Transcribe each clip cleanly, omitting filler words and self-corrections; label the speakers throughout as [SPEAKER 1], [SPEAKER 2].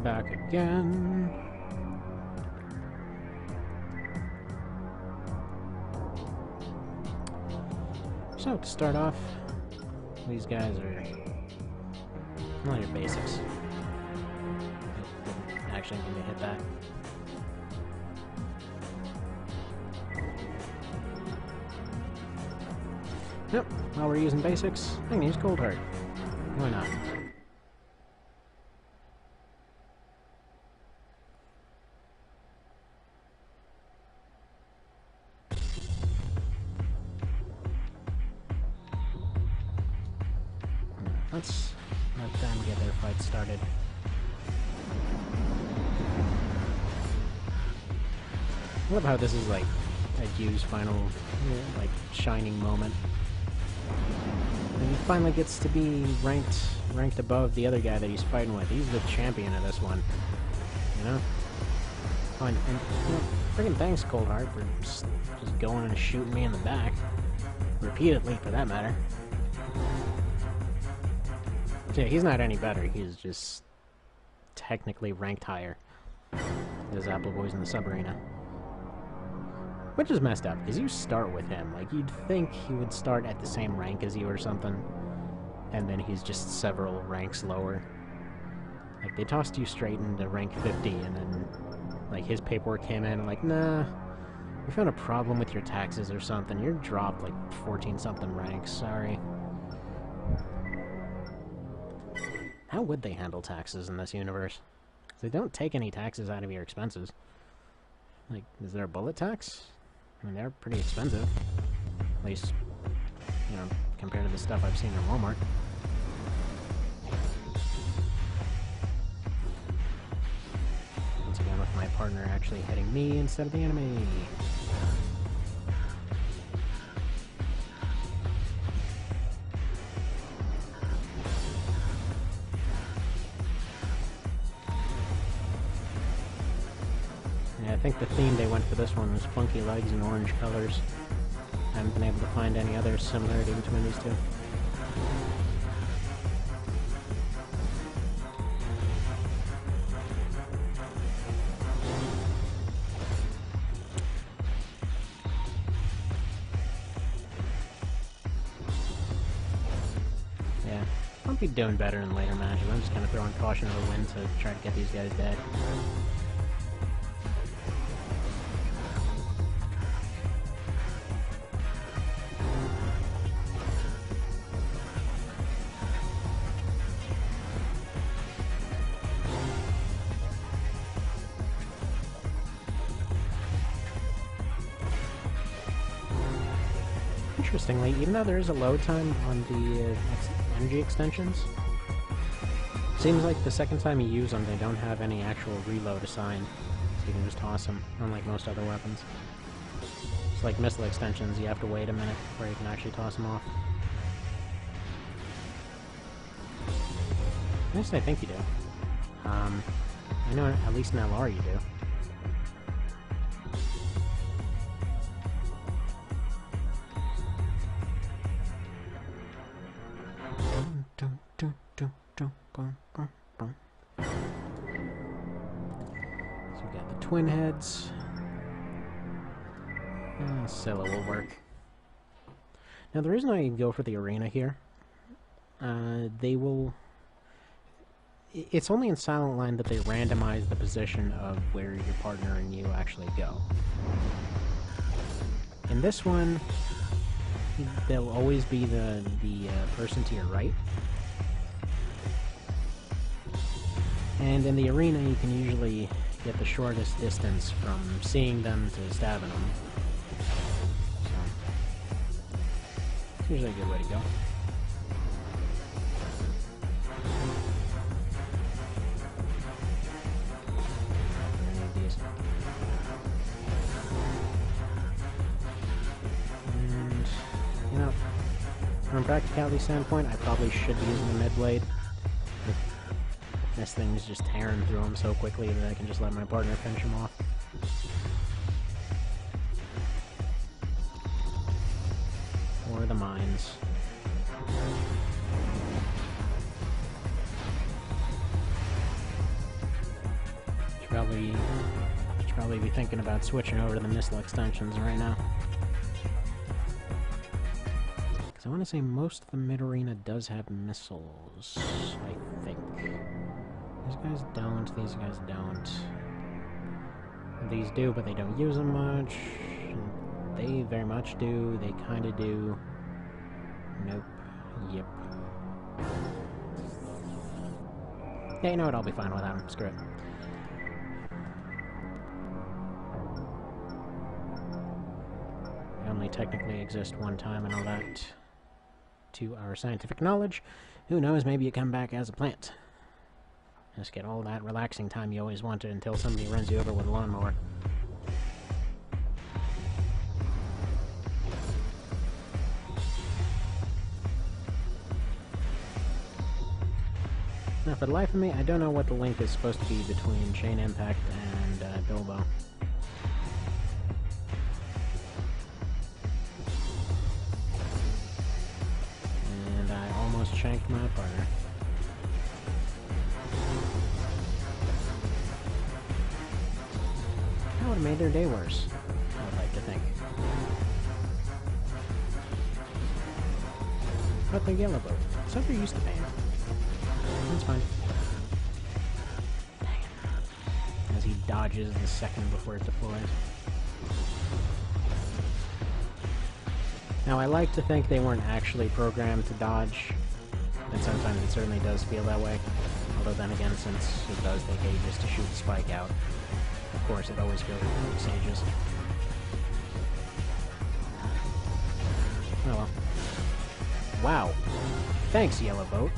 [SPEAKER 1] Back again. So, to start off, these guys are... well, your basics. Actually, I'm going to hit that. Yep, while we're using basics, I can use Cold Heart. Why not? Let's let them get their fight started. I love how this is like a Yu's final, like, shining moment. And he finally gets to be ranked above the other guy that he's fighting with. He's the champion of this one, you know? And you know, friggin' thanks, Cold Heart, for just going and shooting me in the back. Repeatedly, for that matter. Yeah, he's not any better. He's just technically ranked higher. There's Apple Boys in the sub-arena. Which is messed up, because you start with him. Like, you'd think he would start at the same rank as you or something. And then he's just several ranks lower. Like, they tossed you straight into rank 50, and then, like, his paperwork came in, and like, nah, we found a problem with your taxes or something. You're dropped, like, 14-something ranks, sorry. How would they handle taxes in this universe? They don't take any taxes out of your expenses. Like, is there a bullet tax? I mean, they're pretty expensive. At least, you know, compared to the stuff I've seen in Walmart. Once again, with my partner actually hitting me instead of the enemy. I think the theme they went for this one was funky legs and orange colors. I haven't been able to find any other similarity between these two. Yeah, I'll be doing better in later matches. I'm just kind of throwing caution to the wind to try to get these guys dead. Interestingly, even though there is a load time on the energy extensions, seems like the second time you use them, they don't have any actual reload assigned, so you can just toss them, unlike most other weapons. It's like missile extensions, you have to wait a minute before you can actually toss them off. At least I think you do. I know at least in LR you do. So we got the twin heads. Scylla will work. Now the reason I go for the arena here, they will... It's only in Silent Line that they randomize the position of where your partner and you actually go. In this one, they'll always be the person to your right. And in the arena, you can usually get the shortest distance from seeing them to stabbing them. So, it's usually a good way to go. And, you know, from a practicality standpoint, I probably should be using the mid-blade. This thing's just tearing through him so quickly that I can just let my partner finish him off. Or the mines. Should probably be thinking about switching over to the missile extensions right now. Because I want to say most of the mid-arena does have missiles, I think. These guys don't, these guys don't. These do, but they don't use them much. They very much do, they kinda do. Nope. Yep. Yeah, you know what, I'll be fine without them. Screw it. They only technically exist one time and all that. To our scientific knowledge. Who knows, maybe you come back as a plant. Just get all that relaxing time you always wanted until somebody runs you over with a lawnmower. Now, for the life of me, I don't know what the link is supposed to be between Chain Impact and Bilbo. And I almost shanked my partner. That would have made their day worse, I would like to think. But the yellow boat. So they're used to pain. That's fine. Dang it. As he dodges the second before it deploys. Now, I like to think they weren't actually programmed to dodge, and sometimes it certainly does feel that way. Although then again, since it does take ages to shoot the spike out, of course, it always feels like it takes ages. Oh well. Wow. Thanks, Yellow Boat.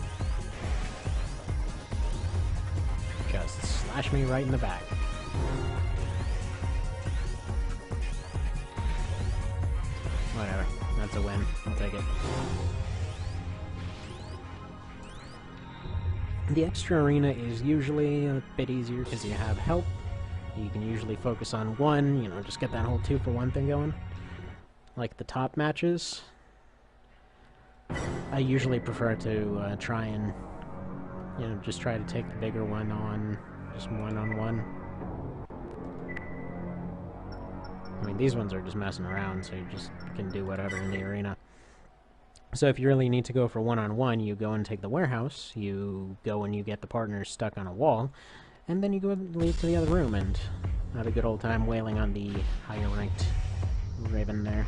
[SPEAKER 1] Just slash me right in the back. Whatever. That's a win. I'll take it. The extra arena is usually a bit easier because you have help. You can usually focus on one, you know, just get that whole 2-for-1 thing going. Like the top matches, I usually prefer to try and, you know, just try to take the bigger one on, just one-on-one. I mean, these ones are just messing around, so you just can do whatever in the arena. So if you really need to go for one-on-one, you go and take the warehouse, you go and you get the partners stuck on a wall, and then you go and leave to the other room and have a good old time wailing on the higher-ranked Raven there.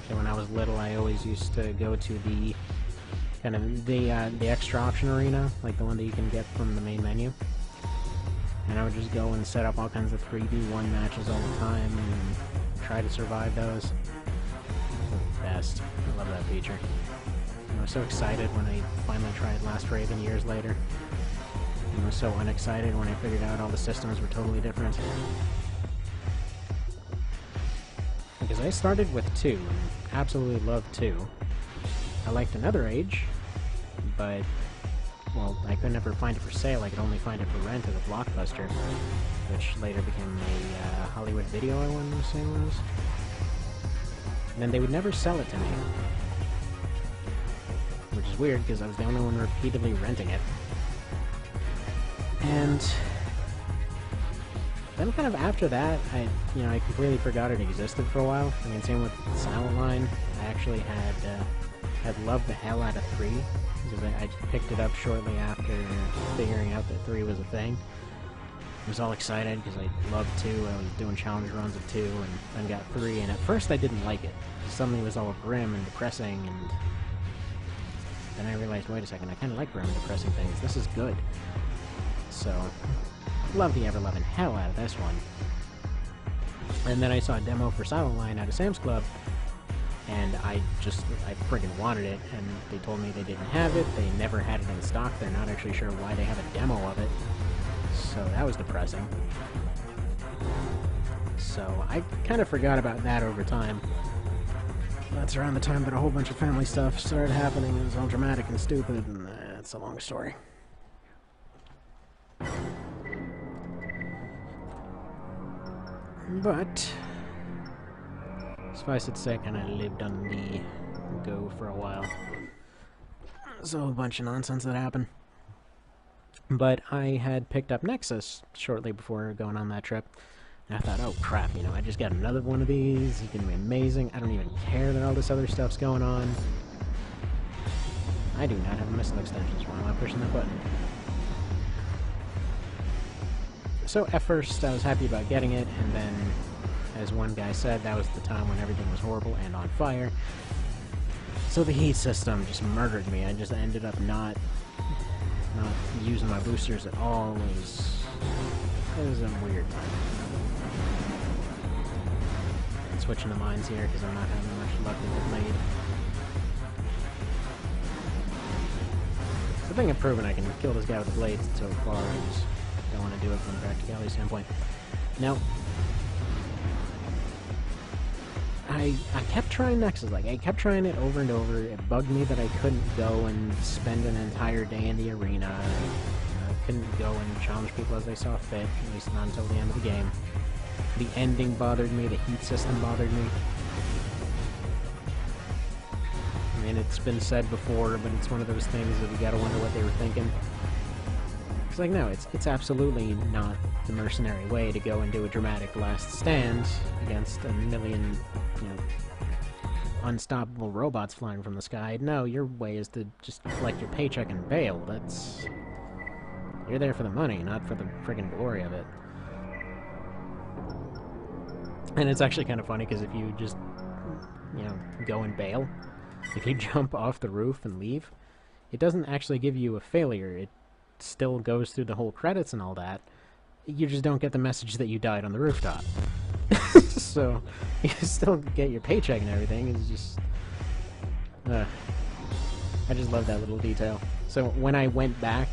[SPEAKER 1] Okay, when I was little, I always used to go to the kind of the extra option arena, like the one that you can get from the main menu. And I would just go and set up all kinds of 3v1 matches all the time and try to survive those. The best. I love that feature. I was so excited when I finally tried Last Raven years later. And I was so unexcited when I figured out all the systems were totally different. Because I started with 2, and absolutely loved 2. I liked Another Age, but, well, I could never find it for sale. I could only find it for rent at a Blockbuster, which later became a Hollywood Video, I want to say it was. And then they would never sell it to me. Which is weird, because I was the only one repeatedly renting it. And then kind of after that, I completely forgot it existed for a while. I mean, same with Silent Line. I actually had loved the hell out of 3, because I picked it up shortly after figuring out that 3 was a thing. I was all excited because I loved 2, I was doing challenge runs of 2, and then got 3, and at first I didn't like it. Suddenly it was all grim and depressing, and then I realized, wait a second, I kind of like grim and depressing things. This is good. So, love the ever-loving hell out of this one. And then I saw a demo for Silent Line at a Sam's Club, and I friggin' wanted it, and they told me they didn't have it, they never had it in stock, they're not actually sure why they have a demo of it. So that was depressing. So I kind of forgot about that over time. That's around the time that a whole bunch of family stuff started happening. It was all dramatic and stupid, and it's a long story. But Suffice it to say, I kind of lived on the go for a while. So a bunch of nonsense that happened. But I had picked up Nexus shortly before going on that trip. And I thought, oh crap, you know, I just got another one of these. It's gonna be amazing. I don't even care that all this other stuff's going on. I do not have a missile extensions. Why am I pushing that button? So at first I was happy about getting it, and then, as one guy said, that was the time when everything was horrible and on fire. So the heat system just murdered me. I just ended up not using my boosters at all. It was a weird time. And switching to mines here because I'm not having much luck with the blade. I think I've proven I can kill this guy with the blades so far. I just don't want to do it from a practicality standpoint. Now, I kept trying Nexus. Like, I kept trying it over and over. It bugged me that I couldn't go and spend an entire day in the arena. I couldn't go and challenge people as they saw fit, at least not until the end of the game. The ending bothered me. The heat system bothered me. I mean, it's been said before, but it's one of those things that you gotta wonder what they were thinking. It's like, no, it's absolutely not the mercenary way to go and do a dramatic last stand against a million, you know, unstoppable robots flying from the sky. No, your way is to just collect your paycheck and bail. That's... You're there for the money, not for the friggin' glory of it. And it's actually kind of funny, because if you just, you know, go and bail, if you jump off the roof and leave, it doesn't actually give you a failure. It still goes through the whole credits and all that. You just don't get the message that you died on the rooftop. So, you still get your paycheck and everything. It's just... I just love that little detail. So, when I went back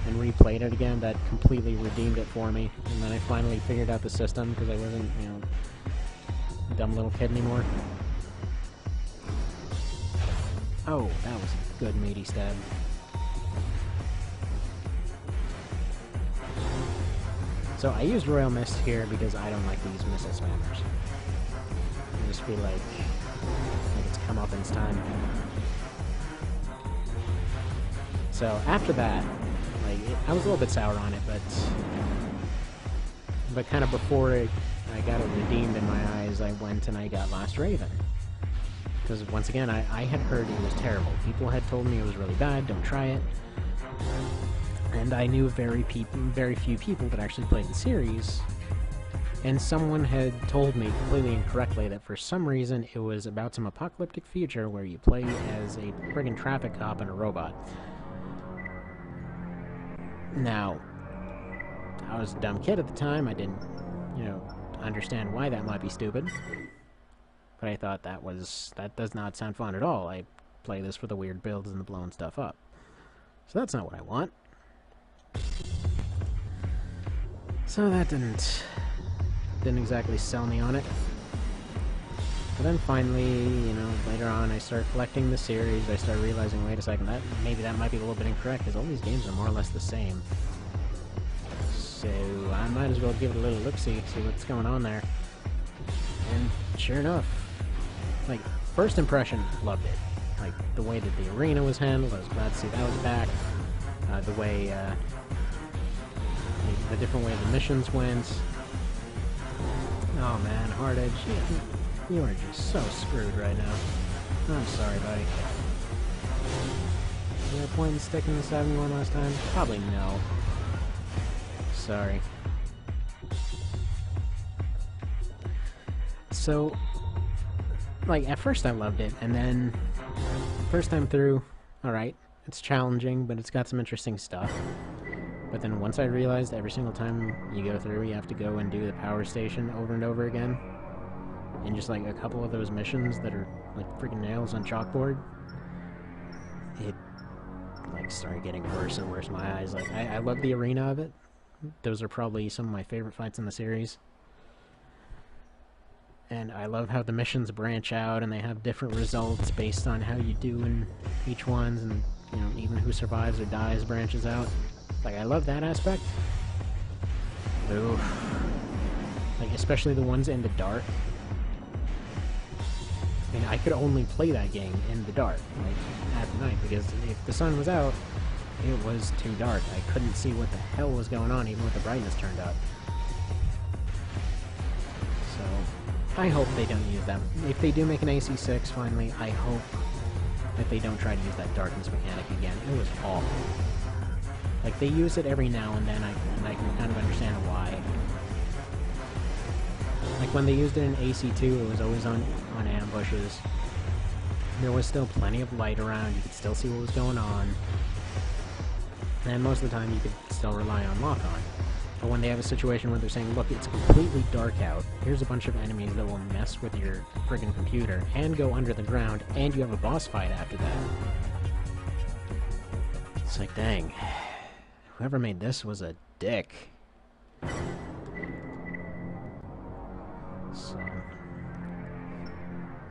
[SPEAKER 1] and replayed it again, that completely redeemed it for me. And then I finally figured out the system, because I wasn't, you know, a dumb little kid anymore. Oh, that was a good meaty stab. So I used Royal Mist here because I don't like these missile spammers. I just feel like it's come up in its time. So after that, like, I was a little bit sour on it, but kind of before I got it redeemed in my eyes, I went and I got Last Raven. Because once again, I had heard it was terrible. People had told me it was really bad, don't try it. And I knew very few people that actually played the series. And someone had told me completely incorrectly that for some reason it was about some apocalyptic future where you play as a friggin' traffic cop and a robot. Now, I was a dumb kid at the time. I didn't, you know, understand why that might be stupid. But I thought that does not sound fun at all. I play this for the weird builds and the blowing stuff up. So that's not what I want. So that didn't exactly sell me on it. But then finally, you know, later on I started collecting the series. I started realizing, wait a second, maybe that might be a little bit incorrect, because all these games are more or less the same. So I might as well give it a little look-see, see what's going on there. And sure enough, like, first impression, loved it. Like, the way that the arena was handled, I was glad to see that was back. The way, the different way the missions went. Oh man, Hard Edge, you are just so screwed right now. I'm sorry, buddy. Was there a point in sticking the 71 last time? Probably no. Sorry. So, like, at first I loved it, and then, first time through, alright, it's challenging, but it's got some interesting stuff. But then once I realized every single time you go through, you have to go and do the power station over and over again, and just like a couple of those missions that are like freaking nails on chalkboard, it like started getting worse and worse in my eyes. Like, I love the arena of it. Those are probably some of my favorite fights in the series. And I love how the missions branch out and they have different results based on how you do in each one, and, you know, even who survives or dies branches out. Like, I love that aspect. Ooh. Like, especially the ones in the dark. and I could only play that game in the dark, like, at night, because if the sun was out, it was too dark. I couldn't see what the hell was going on, even with the brightness turned up. So, I hope they don't use that. If they do make an AC6, finally, I hope that they don't try to use that darkness mechanic again. It was awful. Like, they use it every now and then, and I can kind of understand why. Like, when they used it in AC2, it was always on ambushes. There was still plenty of light around, you could still see what was going on. And most of the time, you could still rely on lock-on. But when they have a situation where they're saying, look, it's completely dark out, here's a bunch of enemies that will mess with your friggin' computer, and go under the ground, and you have a boss fight after that. It's like, dang. Whoever made this was a dick.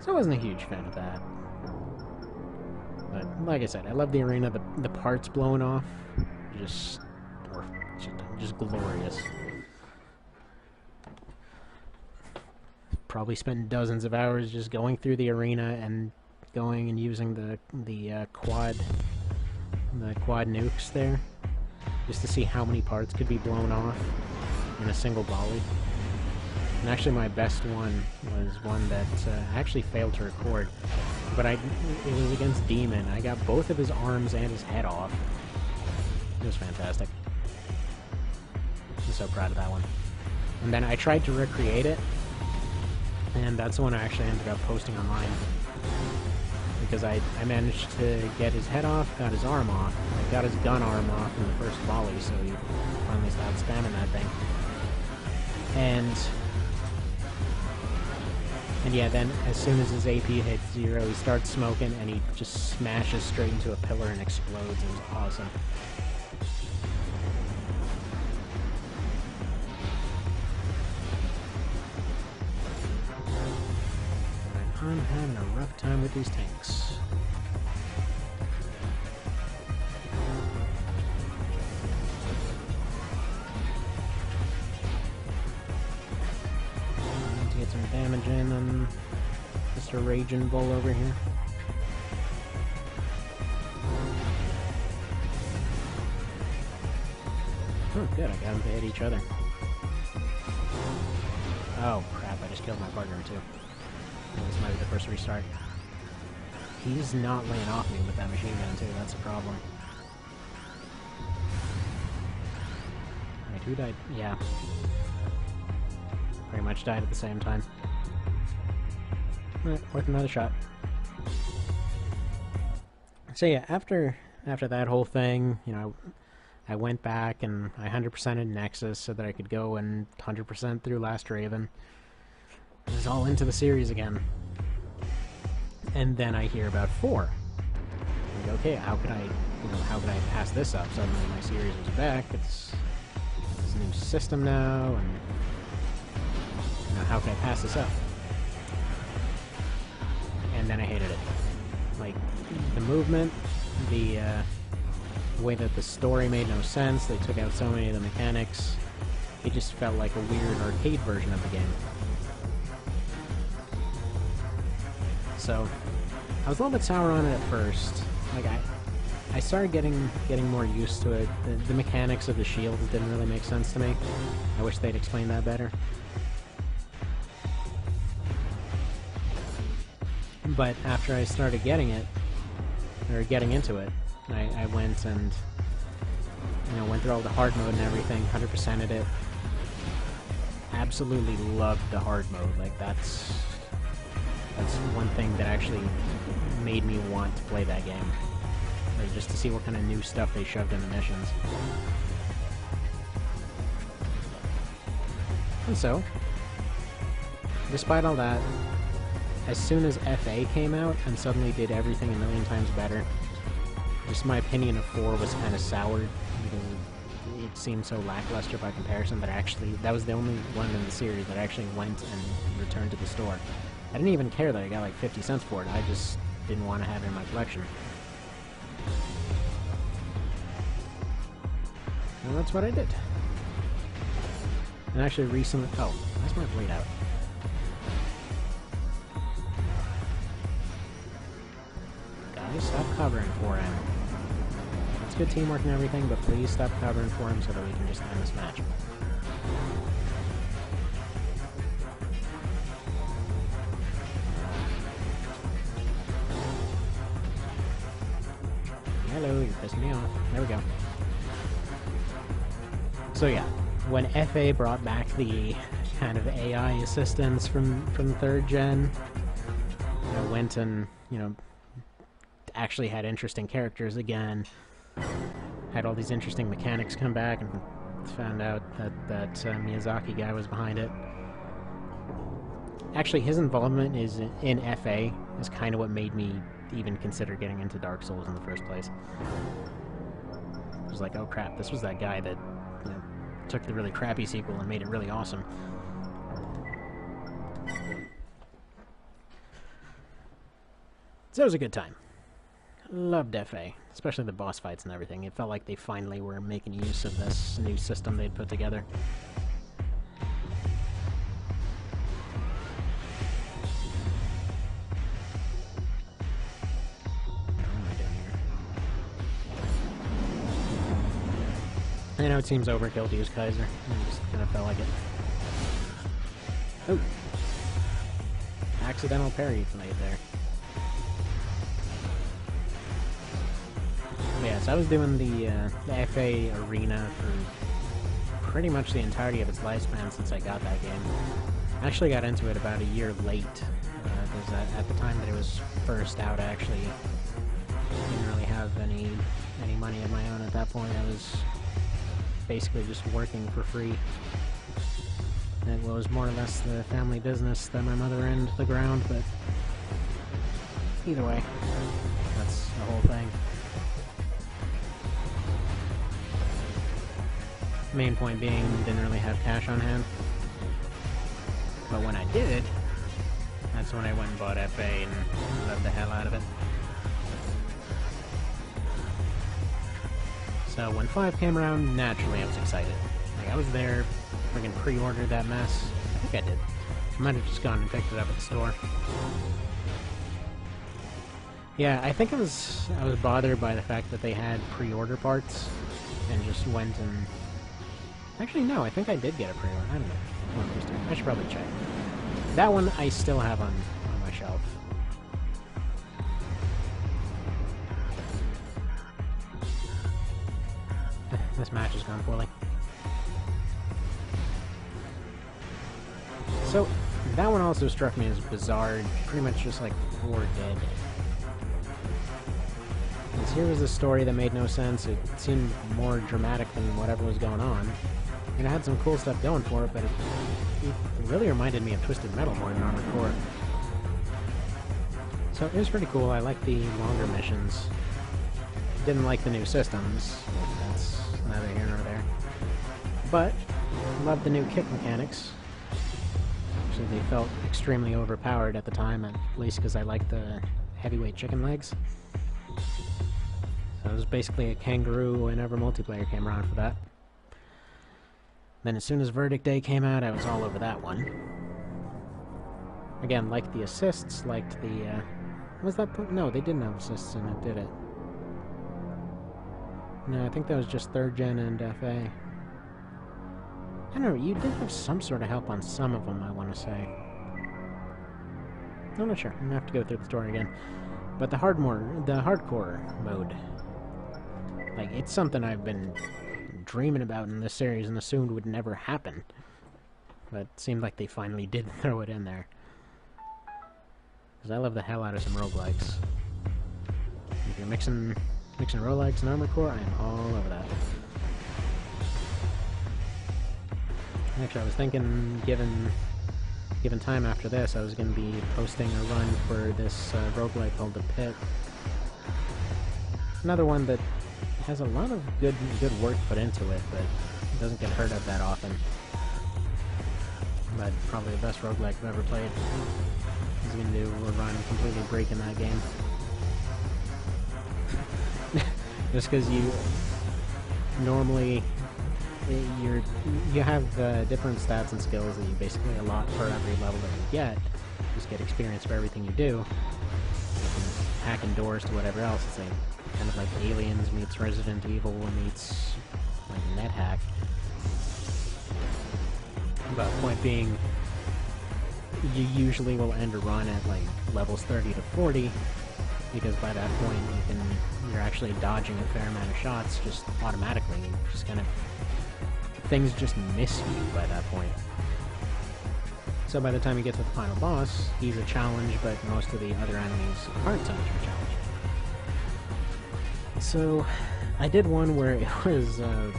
[SPEAKER 1] So I wasn't a huge fan of that. But like I said, I love the arena. The parts blowing off, just glorious. Probably spent dozens of hours just going through the arena and going and using the quad nukes there, just to see how many parts could be blown off in a single volley. And actually my best one was one that I actually failed to record, but it was against Demon. I got both of his arms and his head off. It was fantastic. I'm so proud of that one. And then I tried to recreate it, and that's the one I actually ended up posting online. Because I managed to get his head off, got his arm off, I got his gun arm off in the first volley, so he finally stopped spamming that thing. And yeah, then as soon as his AP hits 0, he starts smoking, and he just smashes straight into a pillar and explodes. It was awesome. I'm having a rough time with these tanks. Get some damage in on Mr. Raging Bull over here. Oh, good, I got them to hit each other. Oh, crap, I just killed my partner, too. This might be the first restart. He's not laying off me with that machine gun, too, that's a problem. Wait, who died? Yeah. Pretty much died at the same time. Alright, worth another shot. So yeah, after that whole thing, you know, I went back and I 100%ed Nexus so that I could go and 100% through Last Raven. It was all into the series again. And then I hear about 4. I'm like, okay, how could I pass this up? Suddenly my series was back. It's a new system now, and how can I pass this up? And then I hated it. Like, the movement, the way that the story made no sense, they took out so many of the mechanics, it just felt like a weird arcade version of the game. So, I was a little bit sour on it at first. Like, I started getting more used to it. The mechanics of the shield didn't really make sense to me. I wish they'd explained that better. But after I started getting into it, I went and, went through all the hard mode and everything, 100%ed it. Absolutely loved the hard mode. Like, that's one thing that actually made me want to play that game. Like, just to see what kind of new stuff they shoved in the missions. And so, despite all that, as soon as FA came out and suddenly did everything a million times better, just my opinion of 4 was kind of soured, because it seemed so lackluster by comparison that was the only one in the series that actually went and returned to the store. I didn't even care that I got like 50 cents for it, I just didn't want to have it in my collection. And that's what I did. And actually recently... Oh, why's my blade out? Please stop covering for him. It's good teamwork and everything, but please stop covering for him so that we can just end this match. Hello, you're pissing me off. There we go. So yeah, when FA brought back the kind of AI assistance from 3rd gen, went and, actually had interesting characters again, had all these interesting mechanics come back, and found out that Miyazaki guy was behind it. Actually, his involvement in FA is kind of what made me even consider getting into Dark Souls in the first place. It was like, oh crap, this was that guy that took the really crappy sequel and made it really awesome. So it was a good time. Loved FA, especially the boss fights and everything. It felt like they finally were making use of this new system they'd put together. I know it seems overkill to use Kaiser. I just kind of felt like it. Oh! Accidental parry made there. Yeah, so I was doing the FA arena for pretty much the entirety of its lifespan since I got that game. I actually got into it about a year late, because at the time that it was first out, I actually didn't really have any money of my own at that point. I was basically just working for free. It was more or less the family business that my mother ran to the ground, but either way, that's the whole thing. Main point being, didn't really have cash on hand. But when I did, that's when I went and bought FA and loved the hell out of it. So when 5 came around, naturally I was excited. Like, I was there, friggin' pre-ordered that mess. I think I did. I might have just gone and picked it up at the store. Yeah, I think I was bothered by the fact that they had pre-order parts, and just went and... Actually, no, I think I did get a pre-order. I don't know. I should probably check. That one I still have on my shelf. This match has gone poorly. So, that one also struck me as bizarre, pretty much just like 4 did. Because here was a story that made no sense. It seemed more dramatic than whatever was going on. And it had some cool stuff going for it, but it really reminded me of Twisted Metal more than Armored Core. So it was pretty cool. I liked the longer missions. Didn't like the new systems. That's neither here nor there. But loved the new kick mechanics. Actually, they felt extremely overpowered at the time, at least because I liked the heavyweight chicken legs. So it was basically a kangaroo whenever multiplayer came around for that. Then as soon as Verdict Day came out, I was all over that one. Again, liked the assists, liked the, was that... No, they didn't have assists in it, did it? No, I think that was just 3rd gen and FA. I don't know, you did have some sort of help on some of them, I want to say. I'm not sure. I'm gonna have to go through the story again. But the hardcore mode, like, it's something I've been dreaming about in this series and assumed would never happen. But it seemed like they finally did throw it in there. Because I love the hell out of some roguelikes. If you're mixing roguelikes and Armored Core, I am all over that. Actually, I was thinking, given time after this, I was going to be posting a run for this roguelike called The Pit. Another one that has a lot of good work put into it, but it doesn't get heard of that often. But probably the best roguelike I've ever played. He's going to do a run completely breaking that game. Just because you normally you have different stats and skills that you basically allot for every level that you get. Just get experience for everything you do. hacking doors to whatever else. It's like kind of like Aliens meets Resident Evil meets like NetHack. But point being, you usually will end a run at like levels 30 to 40, because by that point you're actually dodging a fair amount of shots just automatically. Just kind of things just miss you by that point. So by the time you get to the final boss, he's a challenge, but most of the other enemies aren't so much of a challenge. So I did one where it was I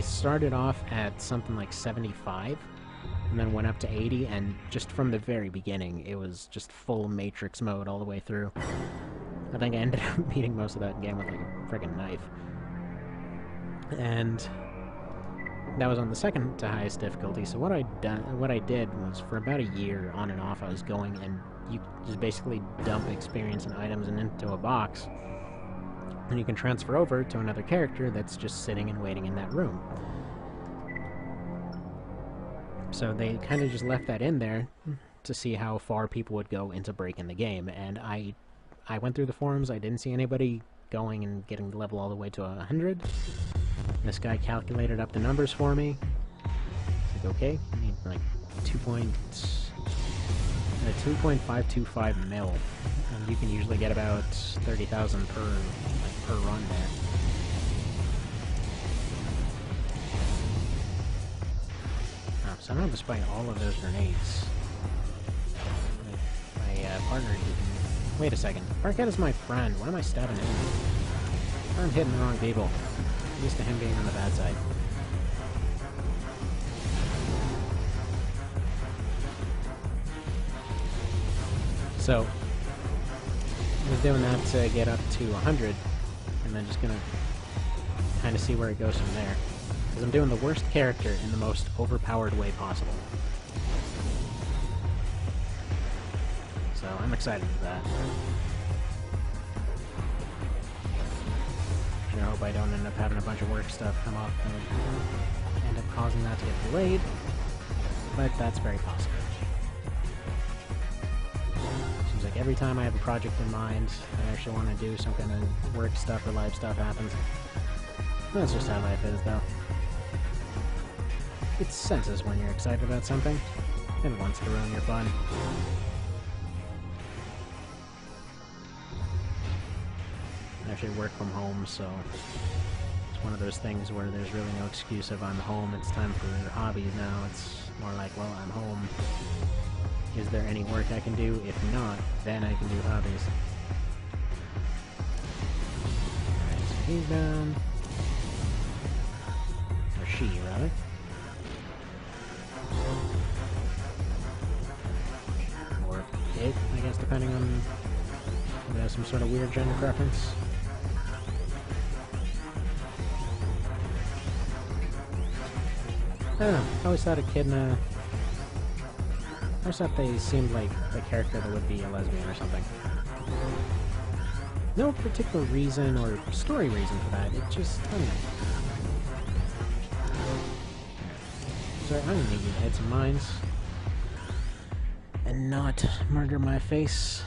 [SPEAKER 1] started off at something like 75 and then went up to 80, and just from the very beginning it was just full Matrix mode all the way through. I think I ended up beating most of that game with like a friggin' knife. And that was on the second to highest difficulty. So what I did was, for about a year on and off, I was going, and you just basically dump experience and items into a box, and you can transfer over to another character that's just sitting and waiting in that room. So they kind of just left that in there to see how far people would go into breaking the game, and I went through the forums. I didn't see anybody going and getting the level all the way to 100. This guy calculated up the numbers for me. It's like, okay, I need like 2.525 mil, and you can usually get about 30,000 per run there. Somehow, despite all of those grenades, my partner didn't. Wait a second. Parkhead is my friend. Why am I stabbing him? I'm hitting the wrong people. I'm used to him being on the bad side. So, I was doing that to get up to 100, and then just gonna kind of see where it goes from there. Because I'm doing the worst character in the most overpowered way possible. So, I'm excited for that. I hope I don't end up having a bunch of work stuff come up and end up causing that to get delayed, but that's very possible. Seems like every time I have a project in mind, I actually want to do some kind of work stuff or live stuff happens. That's just how life is, though. It senses when you're excited about something, and wants to ruin your fun. I actually work from home, so it's one of those things where there's really no excuse if I'm home. It's time for hobbies now. It's more like, well, I'm home. Is there any work I can do? If not, then I can do hobbies. Alright, so he's down. Or she, rather. Or it, I guess, depending on if it has some sort of weird gender preference. I don't know, I always thought I always thought they seemed like a character that would be a lesbian or something. No particular reason or story reason for that, it just, I don't know. Sorry, I'm gonna need you to hit some mines. And not murder my face.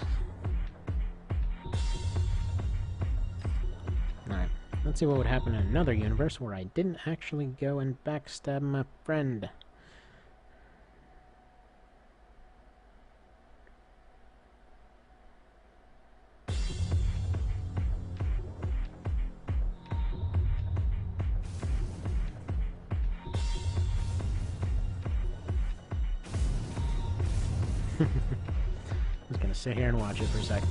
[SPEAKER 1] Alright, let's see what would happen in another universe where I didn't actually go and backstab my friend. I'm just gonna sit here and watch it for a sec.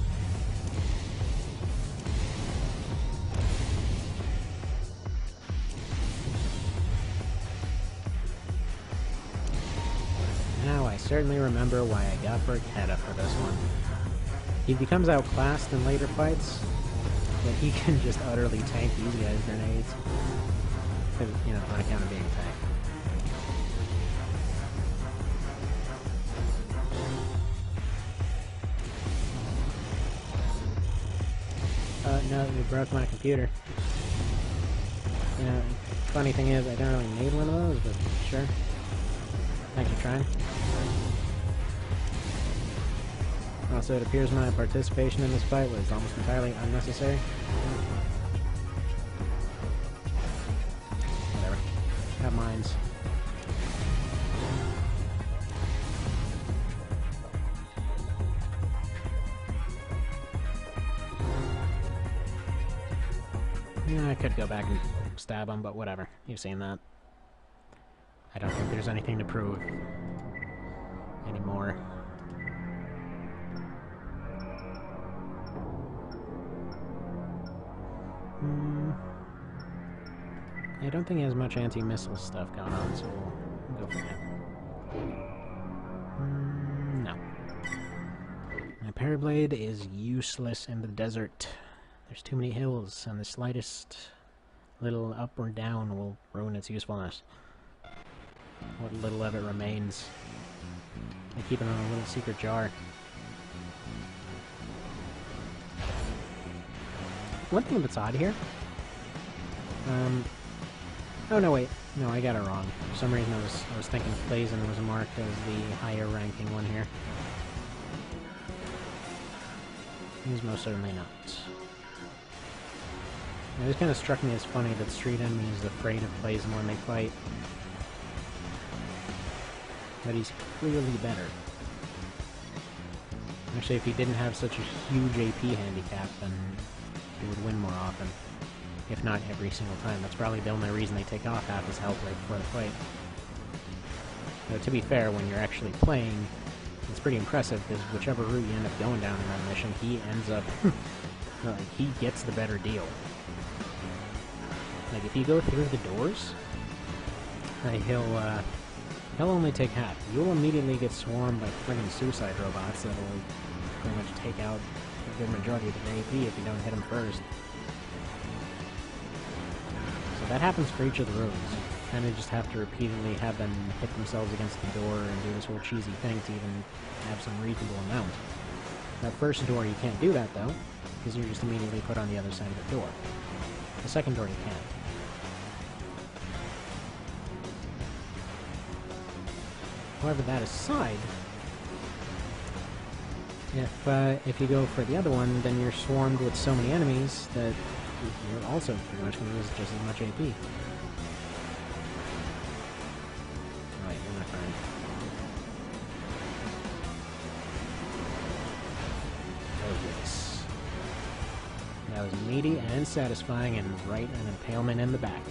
[SPEAKER 1] Now I certainly remember why I got Berketta for this one. He becomes outclassed in later fights, but he can just utterly tank these guys' grenades. Because, you know, on account of being tanked. No, you broke my computer. You know, funny thing is, I don't really need one of those, but sure. Thanks for trying. Also, it appears my participation in this fight was almost entirely unnecessary. Whatever. Have mines. Yeah, I could go back and stab him, but whatever. You've seen that. I don't think there's anything to prove anymore. I don't think he has much anti-missile stuff going on, so we'll go for him. No. My Parry blade is useless in the desert. There's too many hills, and the slightest little up or down will ruin its usefulness. What little of it remains. I keep it in a little secret jar. One thing that's odd here... oh no, wait. No, I got it wrong. For some reason I was thinking Blazin was marked as the higher ranking one here. He's most certainly not. It just kind of struck me as funny that street enemies are afraid of Blazin when they fight. But he's clearly better. Actually, if he didn't have such a huge AP handicap, then he would win more often. If not every single time. That's probably the only reason they take off half his health right before the fight. Though, to be fair, when you're actually playing, it's pretty impressive, because whichever route you end up going down in that mission, he ends up... he gets the better deal. Like, if you go through the doors, he'll only take half. You'll immediately get swarmed by friggin' suicide robots that'll pretty much take out a good majority of the AP if you don't hit them first. So that happens for each of the rooms. You kind of just have to repeatedly have them hit themselves against the door and do this whole cheesy thing to even have some reasonable amount. That first door you can't do that though, because you're just immediately put on the other side of the door. The second door you can. However, that aside, if you go for the other one, then you're swarmed with so many enemies that you're also pretty much going to lose just as much AP. Alright, you're my friend. Oh yes. That was meaty and satisfying, and right an impalement in the back.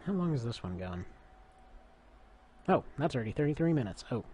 [SPEAKER 1] How long is this one going? Oh, that's already 33 minutes. Oh.